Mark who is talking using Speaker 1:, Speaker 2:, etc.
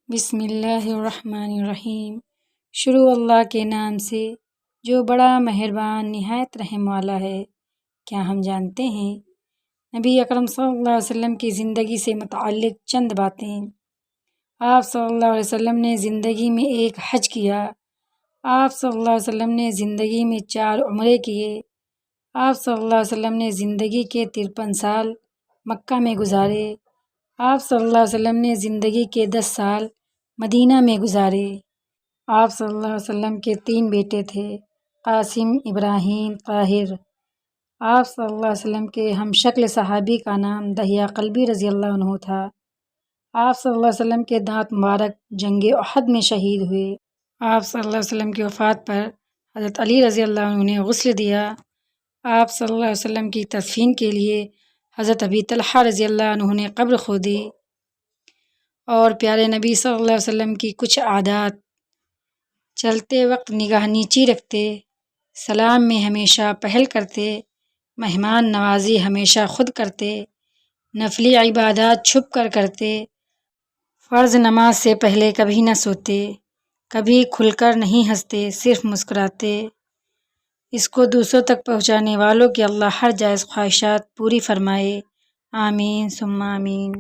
Speaker 1: بسم اللہ الرحمن الرحیم۔ شروع اللہ کے نام سے جو بڑا مہربان نہایت رحم والا ہے۔ کیا ہم جانتے ہیں نبی اکرم صلی اللہ علیہ وسلم کی زندگی سے متعلق چند باتیں؟ آپ صلی اللہ علیہ وسلم نے زندگی میں ایک حج کیا۔ آپ صلی اللہ علیہ وسلم نے زندگی میں 4 عمرے کیے۔ آپ صلی اللہ علیہ وسلم نے زندگی کے 53 سال مکہ میں گزارے۔ آپ صلی اللہ علیہ وسلم نے زندگی کے 10 سال مدینہ میں گزارے۔ آپ صلی اللہ علیہ وسلم کے 3 بیٹے تھے، قاسم، ابراہیم، طاہر۔ آپ صلی اللہ علیہ وسلم کے ہم شکل صحابی کا نام دحیہ قلبی رضی اللہ عنہ تھا۔ آپ صلی اللہ علیہ وسلم کے دانت مبارک جنگ احد میں شہید ہوئے۔ آپ صلی اللہ علیہ وسلم کی وفات پر حضرت علی رضی اللہ عنہ نے غسل دیا۔ آپ صلی اللہ علیہ وسلم کی تدفین کے لیے حضرت ابی طلحہ رضی اللہ عنہ نے قبر کھودی۔ اور پیارے نبی صلی اللہ علیہ وسلم کی کچھ عادات: چلتے وقت نگاہ نیچی رکھتے، سلام میں ہمیشہ پہل کرتے، مہمان نوازی ہمیشہ خود کرتے، نفلی عبادات چھپ کر کرتے، فرض نماز سے پہلے کبھی نہ سوتے، کبھی کھل کر نہیں ہنستے، صرف مسکراتے۔ اس کو دوسروں تک پہنچانے والوں کی اللہ ہر جائز خواہشات پوری فرمائے، آمین ثم آمین۔